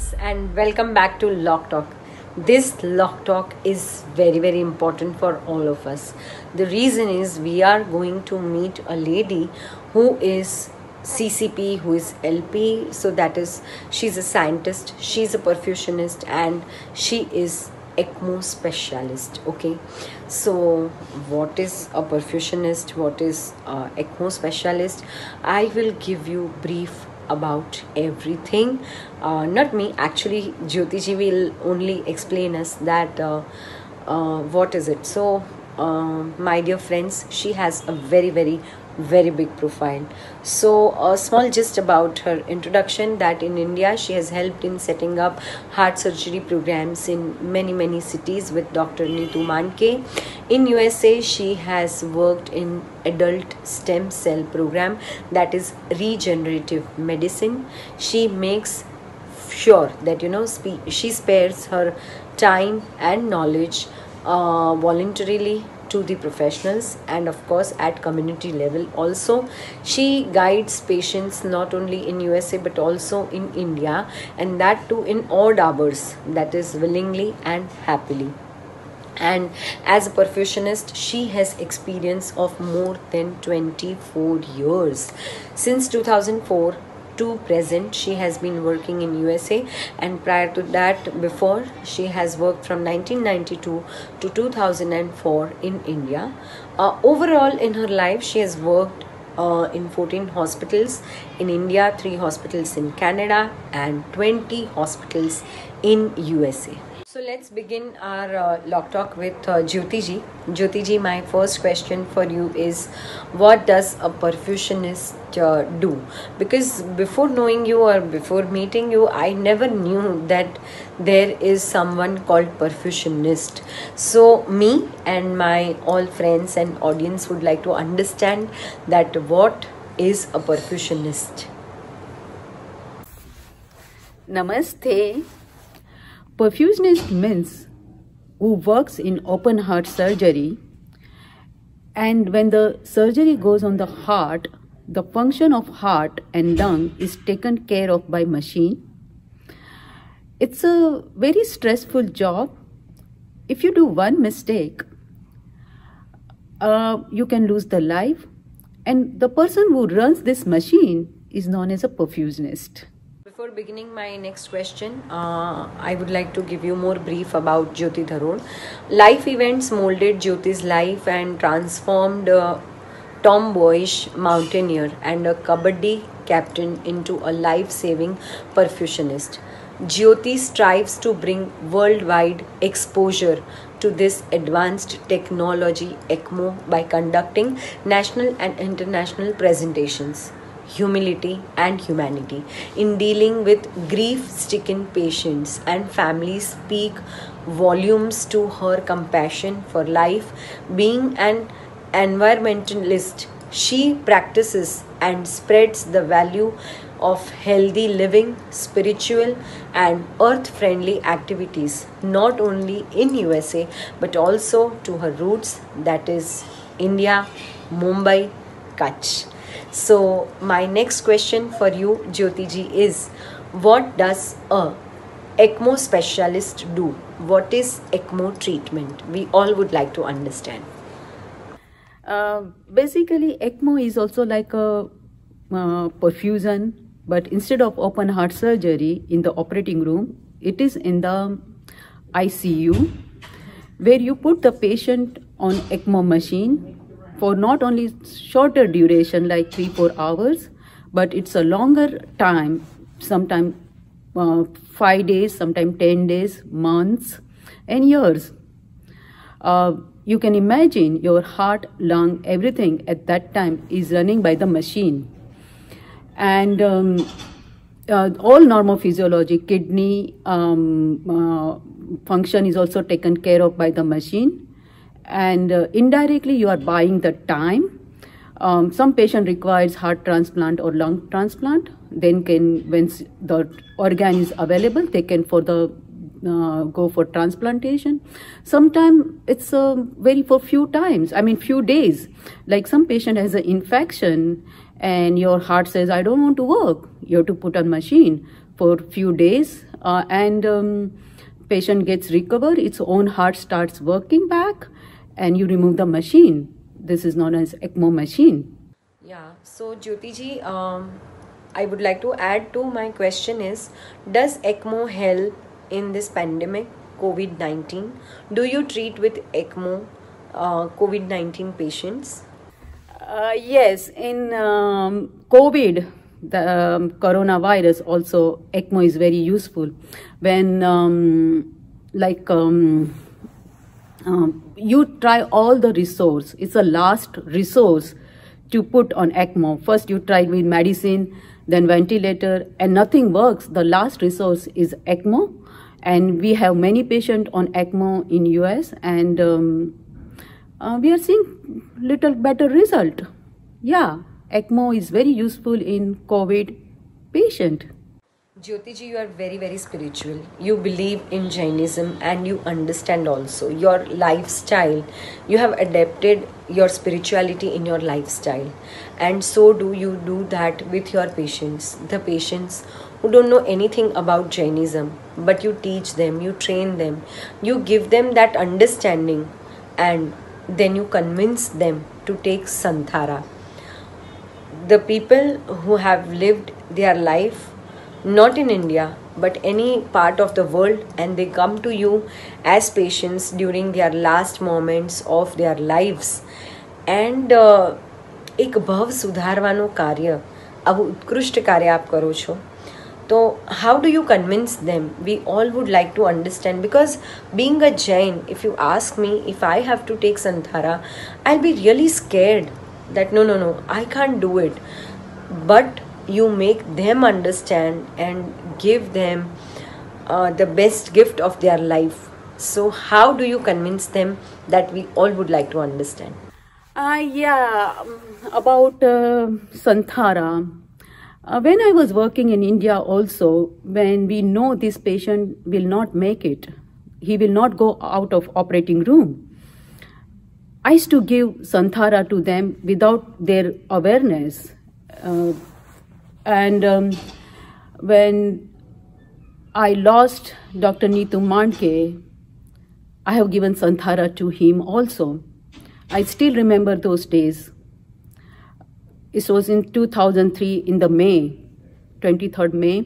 friends, and welcome back to Lock Talk. This Lock Talk is very important for all of us. The reason is we are going to meet a lady who is CCP, who is LP. So that is, she's a scientist, she's a perfusionist, and she is ECMO specialist. Okay, so what is a perfusionist, what is a ECMO specialist? I will give you brief about everything. Not me, actually Jyoti ji will only explain us that what is it. So my dear friends, she has a very big profile. So a small gist about her introduction, that in India she has helped in setting up heart surgery programs in many cities with Dr. Neetu Manke. In USA she has worked in adult stem cell program, that is regenerative medicine. She makes sure that she spares her time and knowledge voluntarily to the professionals, and of course at community level also. She guides patients not only in USA but also in India, and that too in odd hours, that is willingly and happily. And as a perfusionist, she has experience of more than 24 years. Since 2004 to present, she has been working in USA, and prior to that, before, she has worked from 1992 to 2004 in India. Overall in her life, she has worked in 14 hospitals in India, 3 hospitals in Canada, and 20 hospitals in USA. So let's begin our Lock Talk with Jyoti ji. Jyoti ji, my first question for you is, what does a perfusionist do? Because before knowing you or before meeting you, I never knew that there is someone called perfusionist. So me and my all friends and audience would like to understand that what is a perfusionist. Namaste. Perfusionist means who works in open heart surgery, and when the surgery goes on the heart, the function of heart and lung is taken care of by machine. It's a very stressful job. If you do one mistake, you can lose the life, and the person who runs this machine is known as a perfusionist. Before beginning my next question, I would like to give you more brief about Jyoti Tharoor. Life events molded Jyoti's life and transformed a tomboyish mountaineer and a kabaddi captain into a life-saving perfusionist. Jyoti strives to bring worldwide exposure to this advanced technology ECMO by conducting national and international presentations. Humility and humanity in dealing with grief-stricken patients and families speak volumes to her compassion for life. Being an environmentalist, she practices and spreads the value of healthy living, spiritual and earth-friendly activities, not only in USA but also to her roots, that is India, Mumbai, Kutch. So my next question for you, Jyoti ji, is, what does a ECMO specialist do? What is ECMO treatment? We all would like to understand. Basically, ECMO is also like a perfusion, but instead of open heart surgery in the operating room, it is in the ICU, where you put the patient on ECMO machine for not only shorter duration like 3-4 hours, but it's a longer time, sometimes 5 days, sometimes 10 days, months and years. You can imagine your heart, lung, everything at that time is running by the machine. And all normal physiology, kidney function is also taken care of by the machine. And indirectly you are buying the time. Some patient requires heart transplant or lung transplant, then when the organ is available, they can go for transplantation. Sometimes it's for few times, few days. Like some patient has an infection and your heart says, I don't want to work. You have to put on machine for few days, and patient gets recovered, its own heart starts working back, and you remove the machine. This is known as ECMO machine. Yeah, so Jyoti ji, I would like to add to my question is, does ECMO help in this pandemic, COVID-19? Do you treat with ECMO COVID-19 patients? Yes, in COVID, the coronavirus, also ECMO is very useful. When you try all the resource, it's a last resource to put on ECMO. First you try with medicine, then ventilator, and nothing works. The last resource is ECMO, and we have many patients on ECMO in US, and we are seeing little better result. Yeah, ECMO is very useful in COVID patient. Jyoti ji, you are very, very spiritual. You believe in Jainism and you understand also your lifestyle. You have adapted your spirituality in your lifestyle. And so do you do that with your patients. The patients who don't know anything about Jainism, but you teach them, you train them, you give them that understanding, and then you convince them to take Santhara. The people who have lived their life not in India but any part of the world, and they come to you as patients during their last moments of their lives, and एक भव सुधारવાનો કાર્ય, આવું ઉત્કૃષ્ટ કાર્ય આપ કરો છો. So how do you convince them? We all would like to understand, because being a Jain, if you ask me, if I have to take Santhara, I'll be really scared that no, I can't do it. But you make them understand and give them the best gift of their life. So how do you convince them? That we all would like to understand. About Santhara. When I was working in India also, when we know this patient will not make it, he will not go out of operating room, I used to give Santhara to them without their awareness. When I lost Dr. Neetu Mandke, I have given Santhara to him also. I still remember those days. It was in 2003 in the May, 23rd May.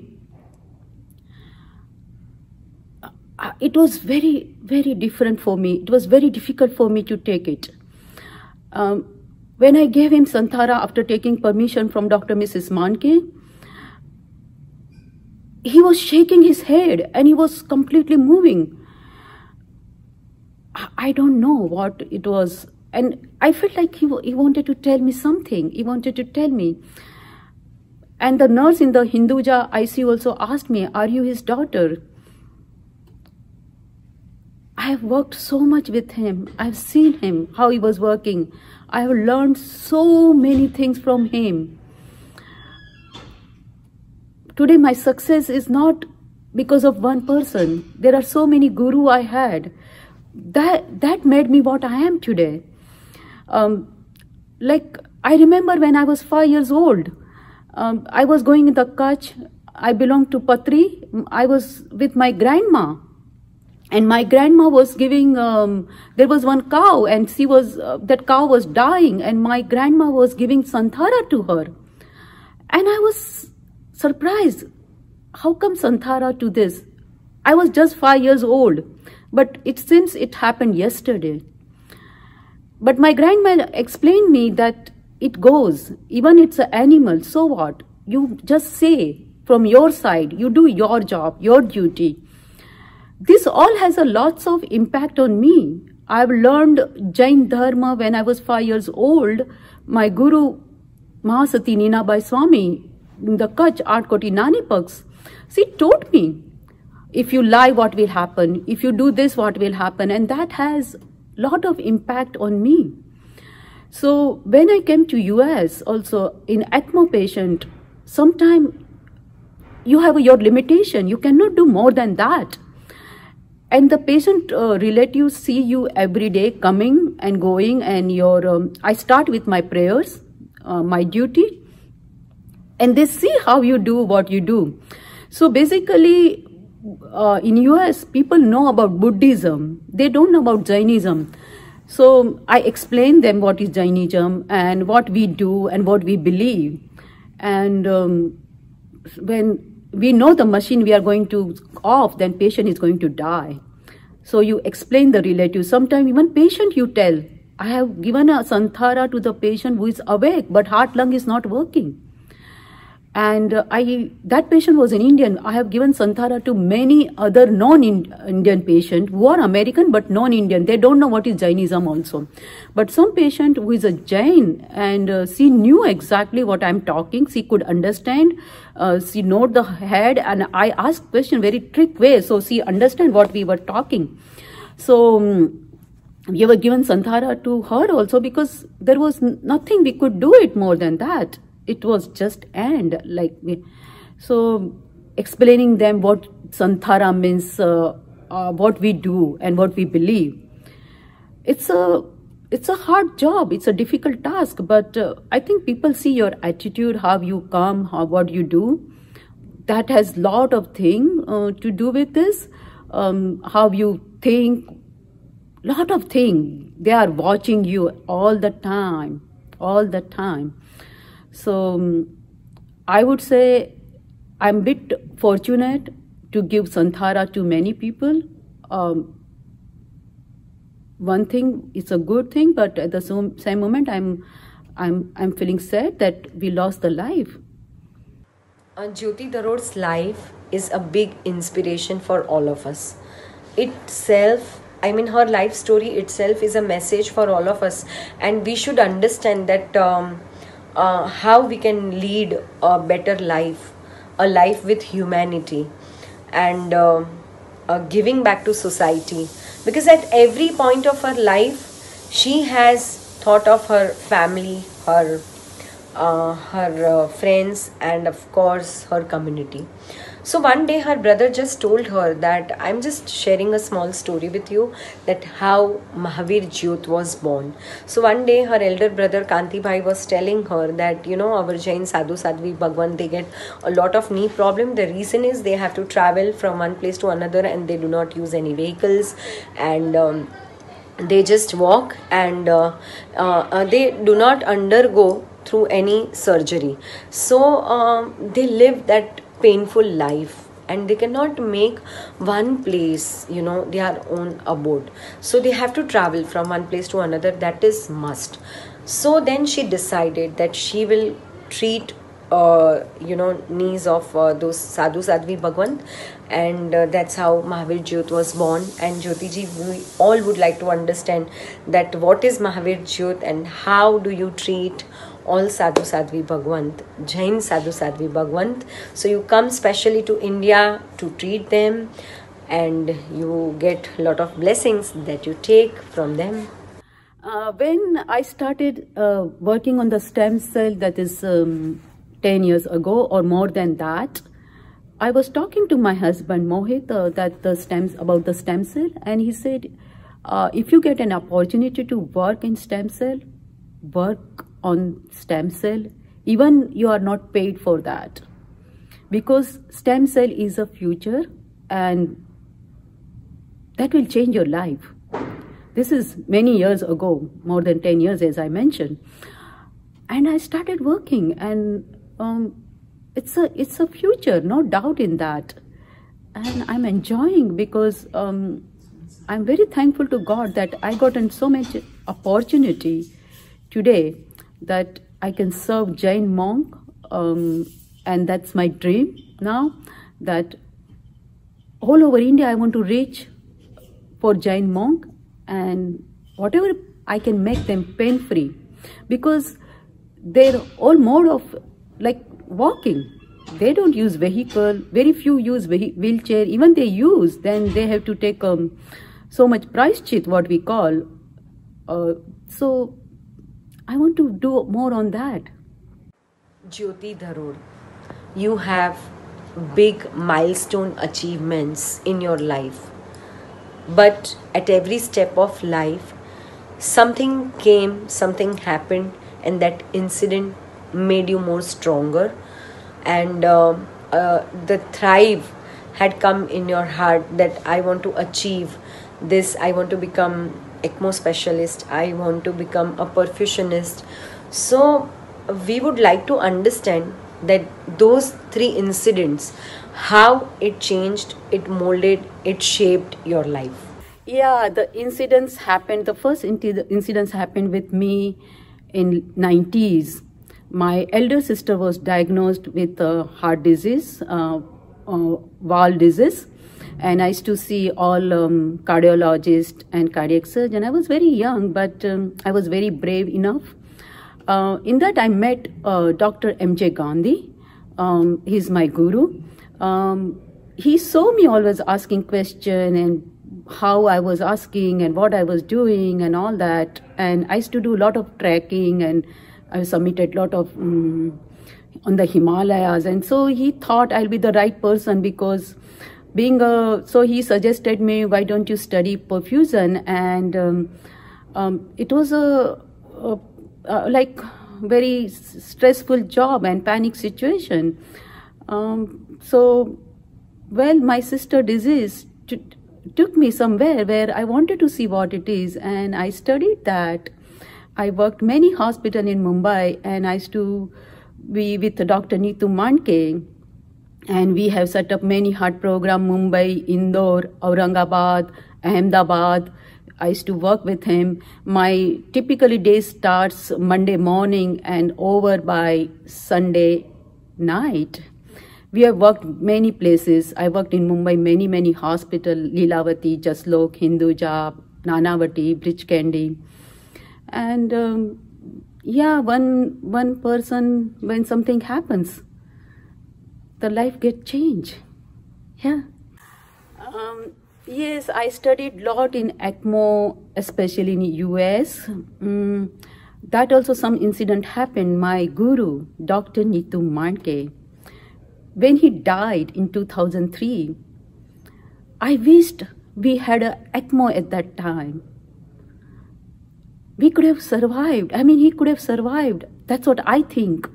It was very, very different for me. It was very difficult for me to take it. When I gave him Santhara after taking permission from Dr. Mrs. Mandke, he was shaking his head and he was completely moving. I don't know what it was. And I felt like he wanted to tell me something. He wanted to tell me. And the nurse in the Hinduja ICU also asked me, are you his daughter? I have worked so much with him. I've seen him, how he was working. I have learned so many things from him. Today my success is not because of one person. There are so many gurus I had. That made me what I am today. I remember when I was 5 years old, I was going in the Kutch. I belonged to Patri. I was with my grandma, and my grandma was giving, there was one cow, and that cow was dying, and my grandma was giving Santhara to her. And I was surprised. How come Santhara to this? I was just 5 years old, but it seems it happened yesterday. But my grandma explained me that it goes, even it's an animal, so what? You just say from your side, you do your job, your duty. This all has a lots of impact on me. I've learned Jain Dharma when I was 5 years old. My guru, Mahasati Ninabai Swami, in the Kutch, Artkoti Nanipaks, she taught me, if you lie, what will happen? If you do this, what will happen? And that has lot of impact on me. So when I came to US also in ECMO patient, sometimes you have your limitation. You cannot do more than that. And the patient relatives see you every day coming and going, and I start with my prayers, my duty, and they see how you do what you do. So basically, in US, people know about Buddhism. They don't know about Jainism. So I explain them what is Jainism and what we do and what we believe. And when we know the machine we are going to off, then patient is going to die. So you explain the relative. Sometimes even patient you tell, I have given a Santhara to the patient who is awake, but heart lung is not working. And that patient was an Indian. I have given Santhara to many other non-Indian patients who are American but non-Indian. They don't know what is Jainism also. But some patient who is a Jain, and she knew exactly what I'm talking. She could understand. She nodded the head, and I asked question very trick way, so she understand what we were talking. So we were given Santhara to her also because there was nothing we could do it more than that. It was just end like me. So explaining them what Santhara means, what we do and what we believe. It's a hard job. It's a difficult task. But I think people see your attitude, how you come, what you do. That has lot of thing to do with this. How you think, lot of thing. They are watching you all the time, all the time. So I would say I'm a bit fortunate to give Santhara to many people. One thing, it's a good thing, but at the same moment, I'm feeling sad that we lost the life. Jyoti Dharod's life is a big inspiration for all of us. Itself, I mean, her life story itself is a message for all of us, and we should understand that how we can lead a better life, a life with humanity, and giving back to society. Because at every point of her life, she has thought of her family, her friends, and of course her community. So one day her brother just told her that I'm just sharing a small story with you, that how Mahavir Jyot was born. So one day her elder brother Kanti Bhai was telling her that, you know, our Jain Sadhu Sadhvi Bhagwan, they get a lot of knee problem. The reason is they have to travel from one place to another, and they do not use any vehicles, and they just walk, and they do not undergo through any surgery. So they live that painful life, and they cannot make one place, you know, their own abode. So they have to travel from one place to another. That is must. So then she decided that she will treat knees of those Sadhu Sadhvi Bhagwan, and that's how Mahavir Jyot was born. And Jyoti ji, we all would like to understand that what is Mahavir Jyot and how do you treat all Sadhu Sadhvi Bhagwant, Jain Sadhu Sadhvi Bhagwant. So you come specially to India to treat them, and you get a lot of blessings that you take from them. When I started working on the stem cell, that is 10 years ago or more than that, I was talking to my husband Mohit about the stem cell, and he said, if you get an opportunity to work in stem cell, work on stem cell, even you are not paid for that, because stem cell is a future and that will change your life. This is many years ago, more than 10 years as I mentioned, and I started working, and it's a future, no doubt in that, and I'm enjoying, because I'm very thankful to God that I gotten so much opportunity today that I can serve Jain monk, and that's my dream now, that all over India I want to reach for Jain monk, and whatever I can make them pain free, because they're all mode of like walking. They don't use vehicle, very few use wheelchair, even they use, then they have to take so much price chit, what we call. So I want to do more on that. Jyoti Dharod, you have big milestone achievements in your life, but at every step of life, something came, something happened, and that incident made you more stronger, and the thrive had come in your heart that I want to achieve this, I want to become ECMO specialist, I want to become a perfusionist. So we would like to understand that those three incidents, how it changed, it molded, it shaped your life. Yeah, the incidents happened. The first incidents happened with me in 90s. My elder sister was diagnosed with heart disease, valve disease, and I used to see all cardiologists and cardiac surgeon. I was very young, but I was very brave enough. In that, I met Dr. M.J. Gandhi. He's my guru. He saw me always asking questions and how I was asking and what I was doing and all that. And I used to do a lot of trekking, and I submitted a lot of on the Himalayas. And so he thought I'll be the right person, because being a, so he suggested me, why don't you study perfusion? And it was a like very stressful job and panic situation. So, well, my sister disease took me somewhere where I wanted to see what it is, and I studied that. I worked many hospitals in Mumbai, and I used to be with Dr. Neetu Mandke, and we have set up many heart programs, Mumbai, Indore, Aurangabad, Ahmedabad. I used to work with him. My typically day starts Monday morning and over by Sunday night. We have worked many places. I worked in Mumbai, many hospitals, Lilavati, Jaslok, Hinduja, Nanavati, Bridge-Candy. And yeah, one person, when something happens, the life gets changed. Yeah. Yes, I studied a lot in ECMO, especially in US. That also some incident happened. My guru, Dr. Neetu Mandke, when he died in 2003, I wished we had an ECMO at that time. We could have survived. I mean, he could have survived. That's what I think.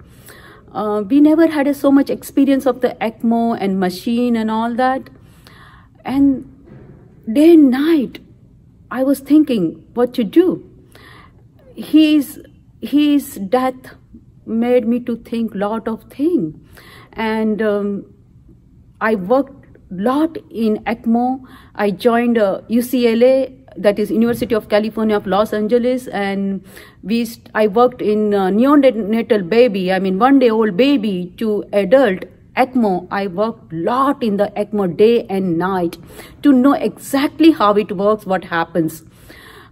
We never had so much experience of the ECMO and machine and all that. And day and night, I was thinking what to do. His death made me to think a lot of things. And I worked a lot in ECMO. I joined UCLA, that is University of California of Los Angeles, and I worked in neonatal baby, I mean 1 day old baby to adult ECMO. I worked a lot in the ECMO day and night to know exactly how it works, what happens.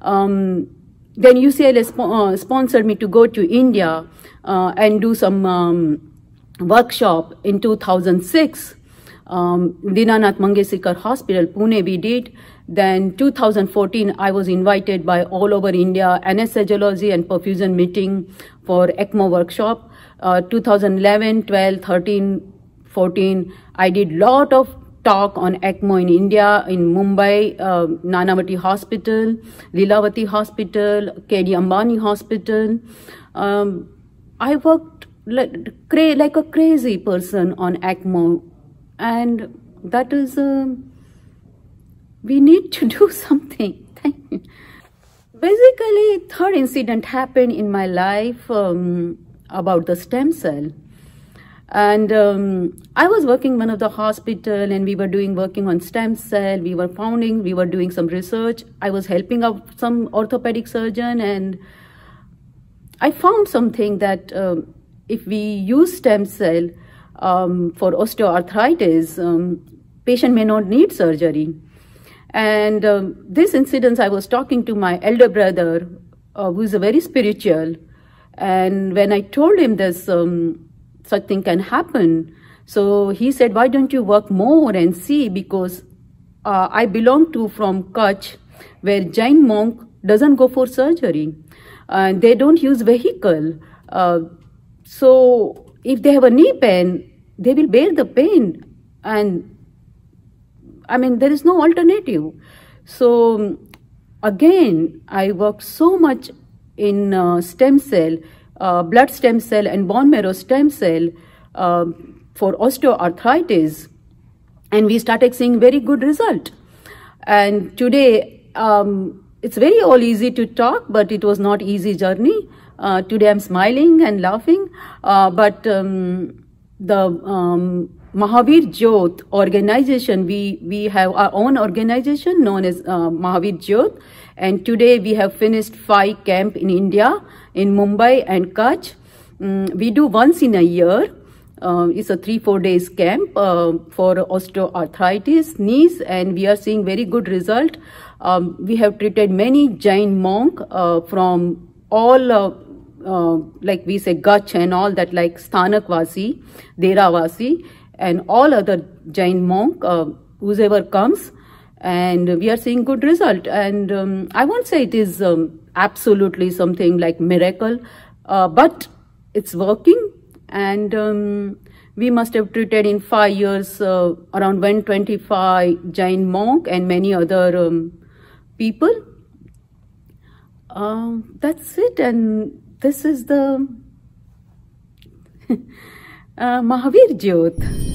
Then UCLA sponsored me to go to India and do some workshop in 2006. Dinanath Mangesarkar Hospital, Pune we did. Then 2014, I was invited by all over India, anesthesiology and perfusion meeting for ECMO workshop. 2011, 12, 13, 14, I did lot of talk on ECMO in India, in Mumbai, Nanavati Hospital, Lilavati Hospital, KD Ambani Hospital. I worked like a crazy person on ECMO, and that is, we need to do something. Thank you. Basically, third incident happened in my life about the stem cell. And I was working in one of the hospital, and we were working on stem cell. We were doing some research. I was helping out some orthopedic surgeon, and I found something that if we use stem cell for osteoarthritis, patient may not need surgery. And this incident, I was talking to my elder brother, who is a very spiritual, and when I told him this, such thing can happen, so he said, why don't you work more and see, because I belong to from Kutch, where Jain monk doesn't go for surgery, and they don't use vehicle. So if they have a knee pain, they will bear the pain, and I mean, there is no alternative. So again, I worked so much in stem cell, blood stem cell and bone marrow stem cell, for osteoarthritis, and we started seeing very good result. And today, it's very all easy to talk, but it was not easy journey. Today I'm smiling and laughing, but the Mahavir Jyot organization, we have our own organization known as Mahavir Jyot, and today we have finished 5 camps in India, in Mumbai and Kutch. We do once in a year. It's a 3-4 days camp for osteoarthritis, knees, and we are seeing very good result. We have treated many Jain monk from all, like we say, Kutch and all that, like Sthanakvasi, Deravasi, and all other Jain monk, whoever comes, and we are seeing good result. And I won't say it is absolutely something like miracle, but it's working. And we must have treated in 5 years around 125 Jain monk and many other people. That's it, and this is the Mahavir Jyot.